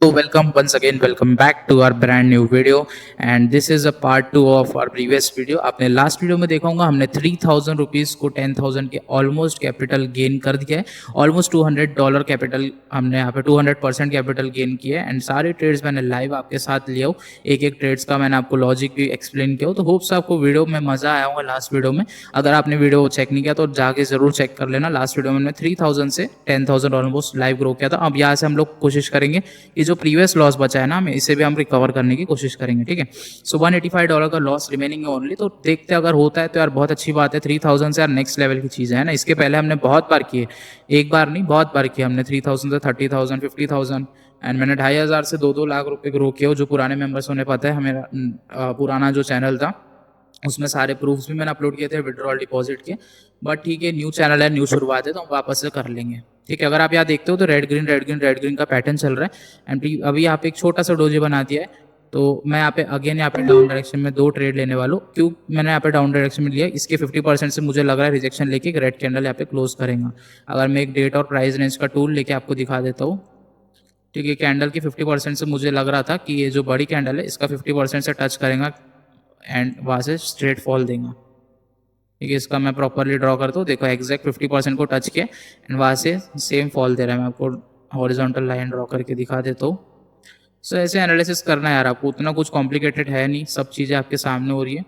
So welcome once again, welcome back to our brand new video and this is a part 2 of our previous video. आपने last video में देखा होगा हमने 3000 rupees को 10,000 के almost capital gain कर दिया है. ऑलमोस्ट $200 कैपिटल हमने यहाँ पे 200% कैपिटल गेन किया है एंड सारे ट्रेड्स मैंने लाइव आपके साथ लिया हूँ. एक एक ट्रेड्स का मैंने आपको लॉजिक भी एक्सप्लेन किया हो. तो होप्स आपको वीडियो में मज़ा आया होगा लास्ट वीडियो में. अगर आपने वीडियो चेक नहीं किया तो जाके ज़रूर चेक कर लेना. लास्ट वीडियो में मैंने 3000 से 10,000 ऑलमोस्ट लाइव ग्रो किया था. अब यहाँ से हम लोग कोशिश करेंगे कि जो प्रीवियस लॉस बचा है ना हमें इसे भी हम रिकवर करने की कोशिश करेंगे. ठीक है, सो $185 का लॉस रिमेनिंग है ओनली. तो देखते हैं अगर होता है तो यार बहुत अच्छी बात है. 3000 से यार नेक्स्ट लेवल की चीज़ है ना. इसके पहले हमने बहुत बार किए, एक बार नहीं बहुत बार किया हमने. 3000 से 30,000 50,000 एंड मैंने 2,500 से 2-2 लाख रुपए ग्रो किया. जो पुराने मेंबर्स होने पता है हमें पुराना जो चैनल था उसमें सारे प्रूफ्स भी मैंने अपलोड किए थे विड्रॉल डिपॉजिट के. बट ठीक है, न्यू चैनल है, न्यू शुरुआत है तो हम वापस से कर लेंगे. ठीक है, अगर आप यहाँ देखते हो तो red green red green red green का पैटर्न चल रहा है एंड अभी यहाँ पे एक छोटा सा डोजी बना दिया है. तो मैं यहाँ पे अगेन यहाँ पे डाउन डायरेक्शन में 2 ट्रेड लेने वाला हूँ. क्यों मैंने यहाँ पे डाउन डायरेक्शन में लिया, इसके 50% से मुझे लग रहा है रिजेक्शन लेके एक रेड कैंडल यहाँ पे क्लोज करेगा. अगर मैं एक डेट और प्राइस रेंज का टूल लेके आपको दिखा देता हूँ. ठीक है, कैंडल की 50% से मुझे लग रहा था कि ये जो बड़ी कैंडल है इसका 50% से टच करेगा एंड वहाँ से स्ट्रेट फॉल देगा. ठीक है, इसका मैं प्रॉपरली ड्रॉ करता हूँ. देखो एग्जैक्ट 50% को टच किया एंड वहाँ से सेम फॉल दे रहा है. मैं आपको हॉरिजॉन्टल लाइन ड्रॉ करके दिखा देता हूँ. सो ऐसे एनालिसिस करना है यार आपको, उतना कुछ कॉम्प्लिकेटेड है नहीं, सब चीज़ें आपके सामने हो रही है.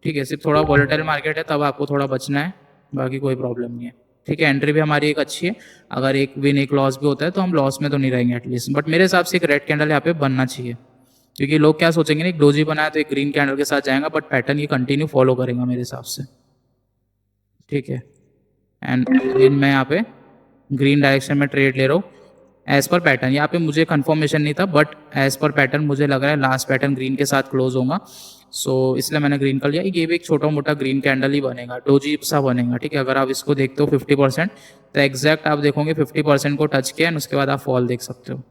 ठीक है, सिर्फ थोड़ा वॉलेटाइल मार्केट है तब आपको थोड़ा बचना है, बाकी कोई प्रॉब्लम नहीं है. ठीक है, एंट्री भी हमारी एक अच्छी है. अगर एक विन एक लॉस भी होता है तो हम लॉस में तो नहीं रहेंगे एटलीस्ट. बट मेरे हिसाब से एक रेड कैंडल यहाँ पे बनना चाहिए, क्योंकि लोग क्या सोचेंगे ना एक डोजी बनाया तो एक ग्रीन कैंडल के साथ जाएगा, बट पैटर्न ये कंटिन्यू फॉलो करेगा मेरे हिसाब से. ठीक है, एंड मैं यहाँ पे ग्रीन डायरेक्शन में ट्रेड ले रहा हूँ एज पर पैटर्न. यहाँ पे मुझे कंफर्मेशन नहीं था बट एज पर पैटर्न मुझे लग रहा है लास्ट पैटर्न ग्रीन के साथ क्लोज होगा. सो इसलिए मैंने ग्रीन कर लिया. ये भी एक छोटा मोटा ग्रीन कैंडल ही बनेगा, डोजी सा बनेगा. ठीक है, अगर आप इसको देखते हो 50% तो एग्जैक्ट आप देखोगे 50% को टच किया एंड उसके बाद आप फॉल देख सकते हो.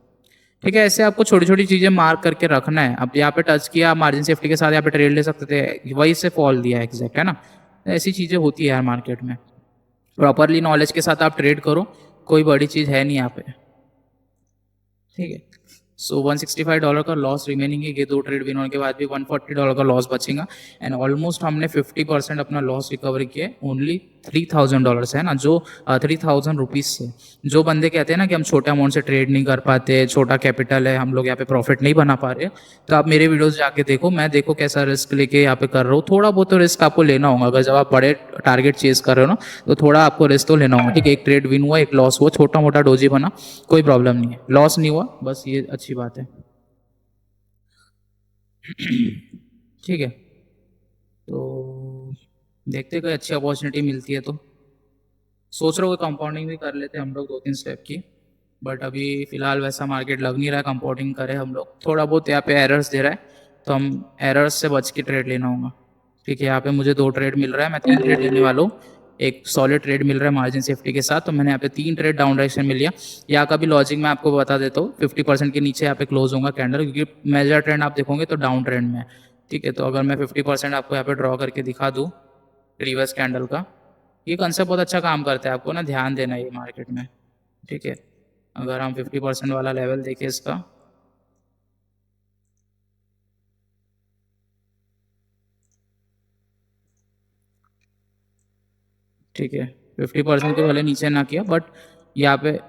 ठीक है, ऐसे आपको छोटी छोटी चीज़ें मार्क करके रखना है. अब यहाँ पे टच किया, मार्जिन सेफ्टी के साथ यहाँ पे ट्रेड ले सकते थे, वही से फॉल दिया एग्जैक्ट, है ना. ऐसी चीज़ें होती है यार मार्केट में. प्रॉपरली नॉलेज के साथ आप ट्रेड करो, कोई बड़ी चीज़ है नहीं यहाँ पे. ठीक है, सो $165 का लॉस रिमेनिंग है. ये 2 ट्रेड विन होने के बाद भी $140 का लॉस बचेगा एंड ऑलमोस्ट हमने 50% अपना लॉस रिकवर किया ओनली $3,000 है ना, जो 3,000 रुपीज़ से. जो बंदे कहते हैं ना कि हम छोटे अमाउंट से ट्रेड नहीं कर पाते, छोटा कैपिटल है, हम लोग यहाँ पे प्रॉफिट नहीं बना पा रहे, तो आप मेरे वीडियोस जाके देखो. मैं देखो कैसा रिस्क लेके यहाँ पे कर रहा हूँ. थोड़ा बहुत तो रिस्क आपको लेना होगा. अगर जब आप बड़े टारगेट चेज कर रहे हो ना तो थोड़ा आपको रिस्क तो लेना होगा. ठीक है, एक ट्रेड विन हुआ, एक लॉस हुआ, छोटा मोटा डोजी बना, कोई प्रॉब्लम नहीं है. लॉस नहीं हुआ, बस ये अच्छी बात है. ठीक है, तो देखते कोई अच्छी अपॉर्चुनिटी मिलती है तो सोच रहा हूँ कंपाउंडिंग भी कर लेते हैं हम लोग 2-3 स्टेप की. बट अभी फिलहाल वैसा मार्केट लग नहीं रहा है कंपाउंडिंग करें हम लोग. थोड़ा बहुत यहाँ पे एरर्स दे रहा है तो हम एरर्स से बच के ट्रेड लेना होगा. ठीक है, यहाँ पे मुझे 2 ट्रेड मिल रहा है, मैं 3 ट्रेड लेने वाला हूँ. एक सॉलिड ट्रेड मिल रहा है मार्जिन सेफ्टी के साथ, तो मैंने यहाँ पे 3 ट्रेड डाउन डायरेक्शन में लिया. यहाँ का भी लॉजिक मैं आपको बता देता हूँ. 50% के नीचे यहाँ पे क्लोज होगा कैंडल, क्योंकि मेजर ट्रेंड आप देखोगे तो डाउन ट्रेंड में है. ठीक है, तो अगर मैं 50% आपको यहाँ पे ड्रॉ करके दिखा दूँ रिवर्स कैंडल का, ये कंसेप्ट बहुत अच्छा काम करता है. आपको ना ध्यान देना है ये मार्केट में. ठीक है, अगर हम 50% वाला लेवल देखें इसका, ठीक है 50% के भले नीचे ना किया बट यहाँ पे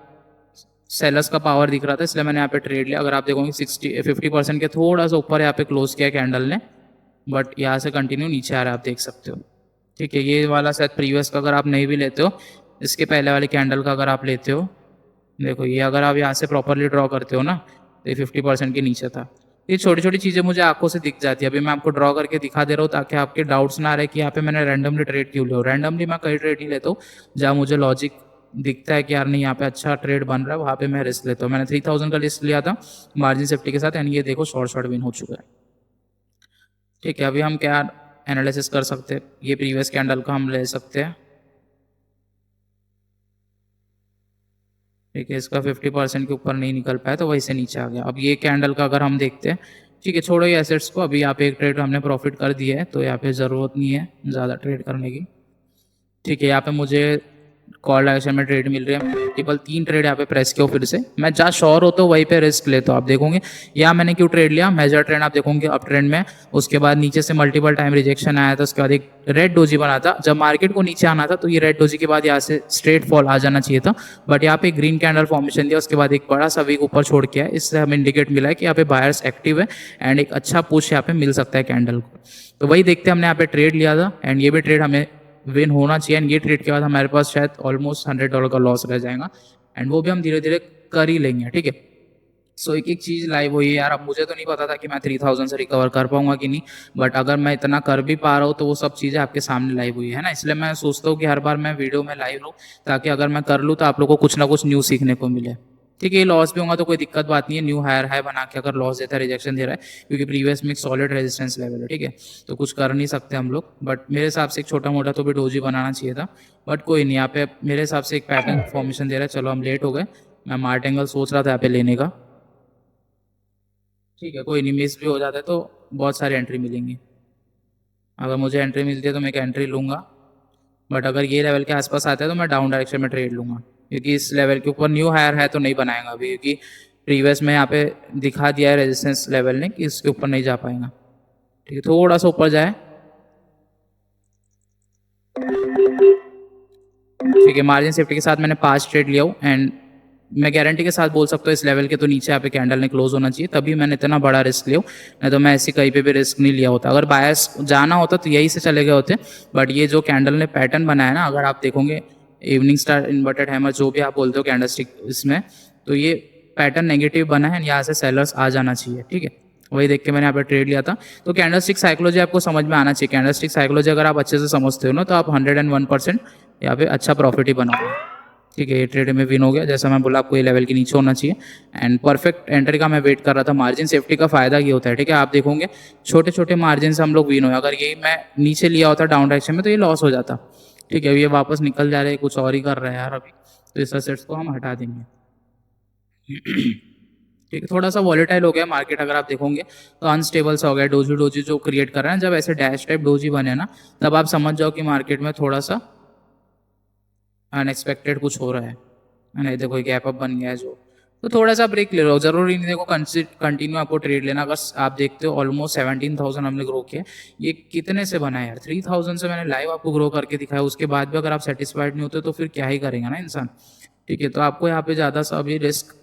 सेलर्स का पावर दिख रहा था इसलिए मैंने यहाँ पे ट्रेड लिया. अगर आप देखोगे 50% के थोड़ा सा ऊपर यहाँ पे क्लोज किया कैंडल ने, बट यहाँ से कंटिन्यू नीचे आ रहा है, आप देख सकते हो. ठीक है, ये वाला शायद प्रीवियस का अगर आप नहीं भी लेते हो, इसके पहले वाले कैंडल का अगर आप लेते हो, देखो ये अगर आप यहाँ से प्रॉपरली ड्रॉ करते हो ना तो ये 50% के नीचे था. ये छोटी छोटी चीज़ें मुझे आंखों से दिख जाती है. अभी मैं आपको ड्रॉ करके दिखा दे रहा हूँ ताकि आपके डाउट्स ना आ रहे कि यहाँ पे मैंने रैंडमली ट्रेड क्यों लिया. रैंडमली मैं कई ट्रेड ही लेता हूँ जहाँ मुझे लॉजिक दिखता है कि यार नहीं यहाँ पे अच्छा ट्रेड बन रहा है, वहाँ पे मैं रिस्क लेता हूँ. मैंने 3,000 का लिस्ट लिया था मार्जिन सेफ्टी के साथ एंड ये देखो शॉर्ट शॉर्ट विन हो चुका है. ठीक है, अभी हम क्या एनालिसिस कर सकते हैं, ये प्रीवियस कैंडल का हम ले सकते हैं. ठीक है, इसका 50% के ऊपर नहीं निकल पाया तो वहीं से नीचे आ गया. अब ये कैंडल का अगर हम देखते हैं, ठीक है छोड़ो ये एसेट्स को, अभी यहाँ पे एक ट्रेड हमने प्रॉफिट कर दिया है तो यहाँ पे ज़रूरत नहीं है ज़्यादा ट्रेड करने की. ठीक है, यहाँ पे मुझे कॉल डायरेक्शन में ट्रेड मिल रही है, मल्टीपल 3 ट्रेड यहाँ पे प्रेस किया फिर से। मैं जहाँ श्योर होता हूँ वहीं पे रिस्क लेता हूँ। आप देखोगे यहाँ मैंने क्यों ट्रेड लिया, मेजर ट्रेंड आप देखोगे अप ट्रेंड में, उसके बाद नीचे से मल्टीपल टाइम रिजेक्शन आया था, उसके बाद एक रेड डोजी बना था। जब मार्केट को नीचे आना था तो ये रेड डोजी के बाद यहाँ से स्ट्रेट फॉल आ जाना चाहिए था, बट यहाँ पे ग्रीन कैंडल फॉर्मेशन दिया, उसके बाद एक बड़ा सा वीक ऊपर छोड़ के है। इससे हमें इंडिकेट मिला है कि यहाँ पे बायर्स एक्टिव है एंड एक अच्छा पुश यहाँ पे मिल सकता है कैंडल को। तो वही देखते हमने यहाँ पे ट्रेड लिया था एंड ये भी ट्रेड हमें विन होना चाहिए एंड ये ट्रेड के बाद हमारे पास शायद ऑलमोस्ट $100 का लॉस रह जाएगा एंड वो भी हम धीरे धीरे कर ही लेंगे, ठीक है। सो एक एक चीज़ लाइव हुई है यार। अब मुझे तो नहीं पता था कि मैं 3000 से रिकवर कर पाऊंगा कि नहीं, बट अगर मैं इतना कर भी पा रहा हूँ तो वो सब चीज़ें आपके सामने लाइव हुई है ना। इसलिए मैं सोचता हूँ कि हर बार मैं वीडियो में लाइव रहूँ, ताकि अगर मैं कर लूँ तो आप लोगों को कुछ ना कुछ न्यू सीखने को मिले, ठीक है। ये लॉस भी होगा तो कोई दिक्कत बात नहीं है, न्यू हायर हाई बना के अगर लॉस देता है, रिजेक्शन दे रहा है, क्योंकि प्रीवियस में एक सॉलिड रेजिस्टेंस लेवल है, ठीक है। तो कुछ कर नहीं सकते हम लोग, बट मेरे हिसाब से एक छोटा मोटा तो भी डोजी बनाना चाहिए था, बट कोई नहीं। यहाँ पे मेरे हिसाब से एक पैटर्न फॉर्मेशन दे रहा है। चलो हम लेट हो गए, मैं मार्ट एंगल सोच रहा था यहाँ पे लेने का, ठीक है। कोई नहीं, मिस भी हो जाता है तो बहुत सारी एंट्री मिलेंगी। अगर मुझे एंट्री मिलती है तो मैं एक एंट्री लूँगा, बट अगर ये लेवल के आसपास आता है तो मैं डाउन डायरेक्शन में ट्रेड लूँगा, क्योंकि इस लेवल के ऊपर न्यू हायर है तो नहीं बनाएगा अभी, क्योंकि प्रीवियस में यहाँ पे दिखा दिया है रेजिस्टेंस लेवल ने कि इसके ऊपर नहीं जा पाएगा, ठीक है। थोड़ा सा ऊपर जाए, ठीक है। मार्जिन सेफ्टी के साथ मैंने 5 ट्रेड लिया हूँ एंड मैं गारंटी के साथ बोल सकता हूँ इस लेवल के तो नीचे यहाँ पे कैंडल ने क्लोज होना चाहिए, तभी मैंने इतना बड़ा रिस्क लिया, नहीं तो मैं ऐसी कहीं पे भी रिस्क नहीं लिया होता। अगर बायर्स जाना होता तो यही से चले गए होते, बट ये जो कैंडल ने पैटर्न बनाया ना, अगर आप देखोगे इवनिंग स्टार, इन्वर्टेड हैमर, जो भी आप बोलते हो कैंडलस्टिक इसमें, तो ये पैटर्न नेगेटिव बना है, यहाँ से सेलर्स आ जाना चाहिए, ठीक है। वही देख के मैंने यहाँ पे ट्रेड लिया था। तो कैंडलस्टिक साइकोलॉजी आपको समझ में आना चाहिए। कैंडलस्टिक साइकोलॉजी अगर आप अच्छे से समझते हो ना, तो आप 101% यहाँ पे अच्छा प्रॉफिट ही बनाओगे, ठीक है। ये ट्रेड में विन हो गया, जैसा मैं बोला आपको ये लेवल के नीचे होना चाहिए एंड परफेक्ट एंट्री का मैं वेट कर रहा था। मार्जिन सेफ्टी का फायदा ये होता है, ठीक है। आप देखोगे छोटे छोटे मार्जिन से हम लोग विन हुए, अगर यही मैं नीचे लिया होता डाउन डायरेक्शन में तो ये लॉस हो जाता, ठीक है। ये वापस निकल जा रहे हैं, कुछ और ही कर रहे हैं यार अभी, तो इस असेट्स को हम हटा देंगे, ठीक है। थोड़ा सा वॉलेटाइल हो गया मार्केट, अगर आप देखोगे तो अनस्टेबल सा हो गया। डोजी डोजी जो क्रिएट कर रहे हैं, जब ऐसे डैश टाइप डोजी बने ना, तब आप समझ जाओ कि मार्केट में थोड़ा सा अनएक्सपेक्टेड कुछ हो रहा है, नहीं देखो गैप अप बन गया है जो, तो थोड़ा सा ब्रेक ले लो, जरूरी नहीं देखो कंटिन्यू आपको ट्रेड लेना। अगर आप देखते हो ऑलमोस्ट 17,000 हमने ग्रो किया, ये कितने से बना है यार, 3,000 से मैंने लाइव आपको ग्रो करके दिखाया, उसके बाद भी अगर आप सेटिस्फाइड नहीं होते तो फिर क्या ही करेंगे ना इंसान, ठीक है। तो आपको यहाँ पे ज़्यादा सा अभी रिस्क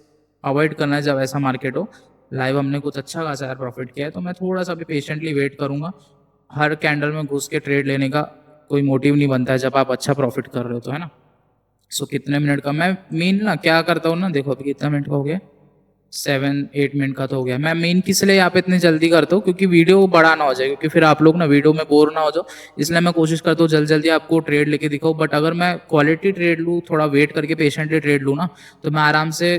अवॉइड करना है जब ऐसा मार्केट हो। लाइव हमने कुछ अच्छा खासा यार प्रॉफिट किया है, तो मैं थोड़ा सा अभी पेशेंटली वेट करूंगा। हर कैंडल में घुस के ट्रेड लेने का कोई मोटिव नहीं बनता है जब आप अच्छा प्रॉफिट कर रहे हो, तो है ना। सो कितने मिनट का मैं मेन ना क्या करता हूँ ना, देखो अभी कितना मिनट का हो गया, 7-8 मिनट का तो हो गया। मैं मेन किस लिए यहाँ पे इतनी जल्दी करता हूँ, क्योंकि वीडियो बड़ा ना हो जाए, क्योंकि फिर आप लोग ना वीडियो में बोर ना हो जाओ, इसलिए मैं कोशिश करता हूँ जल्दी जल्दी आपको ट्रेड लेके दिखाऊँ। बट अगर मैं क्वालिटी ट्रेड लूँ, थोड़ा वेट करके पेशेंटली ट्रेड लूँ ना, तो मैं आराम से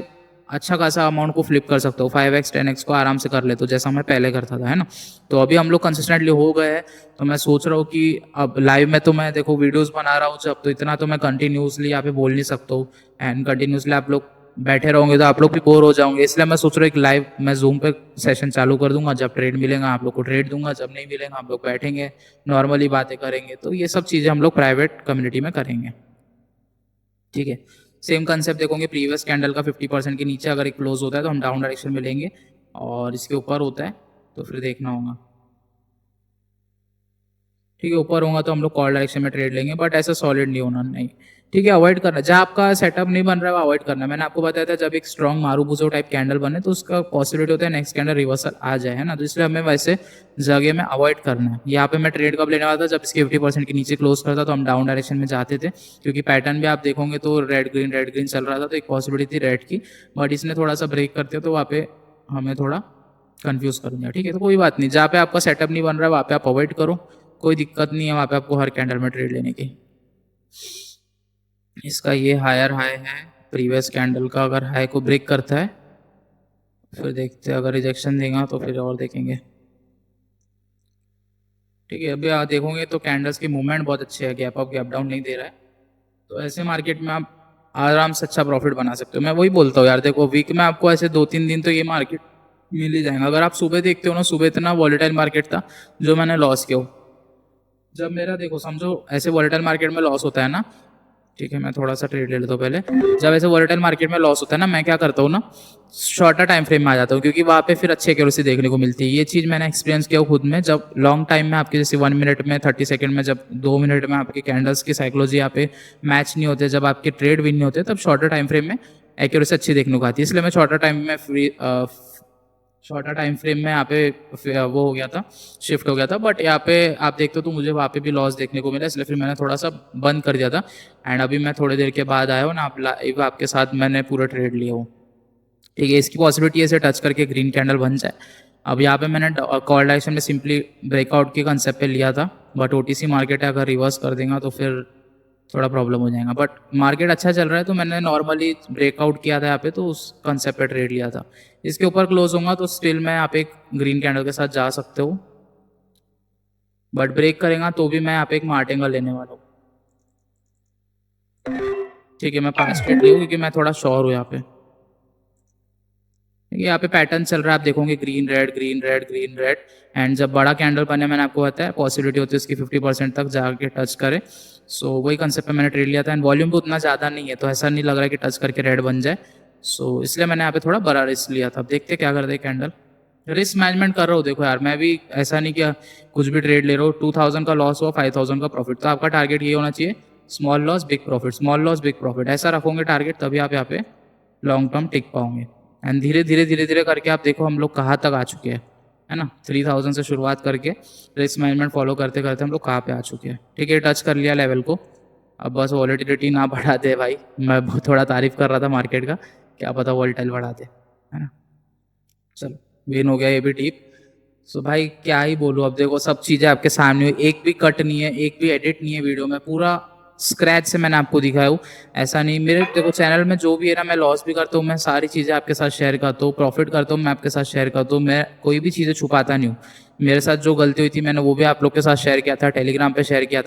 अच्छा खासा अमाउंट को फ्लिप कर सकता हूँ, 5x 10x को आराम से कर लेता हूँ, जैसा मैं पहले करता था, है ना। तो अभी हम लोग कंसिस्टेंटली हो गए हैं, तो मैं सोच रहा हूँ कि अब लाइव में तो मैं देखो वीडियोस बना रहा हूँ जब, तो इतना तो मैं कंटिन्यूसली यहाँ पे बोल नहीं सकता हूँ, एंड कंटिन्यूसली आप लोग बैठे रहोगे तो आप लोग भी बोर हो जाओगे। इसलिए मैं सोच रहा हूँ एक लाइव मैं जूम पे सेशन चालू कर दूंगा, जब ट्रेड मिलेगा आप लोग को ट्रेड दूंगा, जब नहीं मिलेगा हम लोग बैठेंगे नॉर्मली बातें करेंगे। तो ये सब चीज़ें हम लोग प्राइवेट कम्युनिटी में करेंगे, ठीक है। सेम कंसेप्ट देखोगे, प्रीवियस कैंडल का 50% के नीचे अगर एक क्लोज होता है तो हम डाउन डायरेक्शन में लेंगे, और इसके ऊपर होता है तो फिर देखना होगा, ठीक है। ऊपर होगा तो हम लोग कॉल डायरेक्शन में ट्रेड लेंगे, बट ऐसा सॉलिड नहीं होना, नहीं, ठीक है। अवॉइड करना, जहाँ आपका सेटअप नहीं बन रहा है वो अवॉइड करना। मैंने आपको बताया था जब एक स्ट्रॉन्ग मारूबुजो टाइप कैंडल बने तो उसका पॉसिबिलिटी होता है नेक्स्ट कैंडल रिवर्सल आ जाए, है ना। तो इसलिए हमें वैसे जगह में अवॉइड करना है। यहाँ पे मैं ट्रेड कब लेने वाला था, जब इसके 50% के नीचे क्लोज करता तो हम डाउन डायरेक्शन में जाते थे, क्योंकि पैटर्न भी आप देखोगे तो रेड ग्रीन चल रहा था, तो एक पॉसिबिलिटी थी रेड की, बट इसने थोड़ा सा ब्रेक करते तो वहाँ पे हमें थोड़ा कंफ्यूज कर दिया, ठीक है। तो कोई बात नहीं, जहाँ पे आपका सेटअप नहीं बन रहा है वहाँ पे आप अवॉइड करो, कोई दिक्कत नहीं है वहाँ पे आपको हर कैंडल में ट्रेड लेने की। इसका ये हायर हाई है, प्रीवियस कैंडल का अगर हाई को ब्रेक करता है फिर देखते हैं, अगर रिजेक्शन देगा तो फिर और देखेंगे, ठीक है। अभी आप देखोगे तो कैंडल्स की मूवमेंट बहुत अच्छी है, गैप अप गैप डाउन नहीं दे रहा है, तो ऐसे मार्केट में आप आराम से अच्छा प्रॉफिट बना सकते हो। मैं वही बोलता हूँ यार, देखो वीक में आपको ऐसे 2-3 दिन तो ये मार्केट मिल ही जाएगा। अगर आप सुबह देखते हो ना, सुबह इतना वॉलेटाइल मार्केट था जो मैंने लॉस किया हो, जब मेरा देखो समझो ऐसे वॉलेटाइल मार्केट में लॉस होता है ना, ठीक है, मैं थोड़ा सा ट्रेड ले लेता हूँ पहले। जब ऐसे वोलेटाइल मार्केट में लॉस होता है ना, मैं क्या करता हूँ ना, शॉर्टर टाइम फ्रेम में आ जाता हूँ, क्योंकि वहाँ पे फिर अच्छी एक्यूरेसी देखने को मिलती है। ये चीज़ मैंने एक्सपीरियंस किया खुद में। जब लॉन्ग टाइम में आपके जैसे 1 मिनट में, 30 सेकंड में, जब 2 मिनट में आपके कैंडल्स की साइकोलॉजी यहाँ पे मैच नहीं होते, जब आपके ट्रेड विन नहीं होते, तब शॉर्टर टाइम फ्रेम में एक्यूरेसी अच्छी देखने को आती है। इसलिए मैं शॉर्टर टाइम फ्रेम में यहाँ पे वो हो गया था, शिफ्ट हो गया था। बट यहाँ पे आप देखते हो तो मुझे वहाँ पे भी लॉस देखने को मिला, इसलिए फिर मैंने थोड़ा सा बंद कर दिया था। एंड अभी मैं थोड़ी देर के बाद आया हूँ ना, आप लाइव आपके साथ मैंने पूरा ट्रेड लिया हूँ। ठीक है, इसकी पॉसिबिलिटी है इसे टच करके ग्रीन कैंडल बन जाए। अब यहाँ पे मैंने कॉल डायरेक्शन में सिंपली ब्रेकआउट के कंसेप्ट पे लिया था, बट ओटीसी मार्केट है, अगर रिवर्स कर देगा तो फिर थोड़ा प्रॉब्लम हो जाएगा। बट मार्केट अच्छा चल रहा है तो मैंने नॉर्मली ब्रेकआउट किया था यहाँ पे, तो उस कंसेप्ट पे ट्रेड लिया था। इसके ऊपर क्लोज होगा तो स्टिल मैं यहाँ पे एक ग्रीन कैंडल के साथ जा सकते हो, बट ब्रेक करेगा तो भी मैं यहाँ पे एक मार्टिंगा लेने वाला हूँ। ठीक है, मैं 5 ट्रेड लिया क्योंकि मैं थोड़ा श्योर हूँ यहाँ पे। यहाँ पे पैटर्न चल रहा है, आप देखोगे green red green red green red. And जब बड़ा कैंडल बने, मैंने आपको बताया पॉसिबिलिटी होती है उसकी 50% तक जाके टच करे। सो वही कंसेप्ट पे मैंने ट्रेड लिया था। एंड वॉल्यूम भी उतना ज़्यादा नहीं है, तो ऐसा नहीं लग रहा है कि टच करके रेड बन जाए। सो इसलिए मैंने यहाँ पे थोड़ा बड़ा रिस्क लिया था। अब देखते क्या करते कैंडल। रिस्क मैनेजमेंट कर रहा हूँ। देखो यार, मैं भी ऐसा नहीं कि कुछ भी ट्रेड ले रहा हूँ। 2000 का लॉस हुआ, 5000 का प्रॉफिट, तो आपका टारगेट ये होना चाहिए, small loss big profit, small loss big profit. ऐसा रखोगे टारगेट, तभी आप यहाँ पे लॉन्ग टर्म टिक पाओगे। एंड धीरे धीरे करके आप देखो हम लोग कहाँ तक आ चुके हैं, है ना। 3000 से शुरुआत करके रिस्क मैनेजमेंट फॉलो करते करते हम लोग कहाँ पे आ चुके हैं। ठीक है, टच कर लिया लेवल को। अब बस वॉलेटिलिटी ना बढ़ा दे भाई। मैं थोड़ा तारीफ कर रहा था मार्केट का, क्या पता वॉलेटाइल बढ़ा दे, है ना। चलो, विन हो गया ये भी टीप। सो भाई क्या ही बोलूँ, अब देखो सब चीज़ें आपके सामने हुई, एक भी कट नहीं है, एक भी एडिट नहीं है वीडियो में, पूरा स्क्रैच से मैंने आपको दिखाया हूँ। ऐसा नहीं, मेरे देखो चैनल में जो भी है ना, मैं लॉस भी करता हूँ, मैं सारी चीज़ें आपके साथ शेयर करता हूँ, प्रॉफिट करता हूँ मैं आपके साथ शेयर करता हूँ। मैं कोई भी चीज़ें छुपाता नहीं हूँ। मेरे साथ जो गलती हुई थी मैंने वो भी आप लोग के साथ शेयर किया था, टेलीग्राम पे शेयर किया था।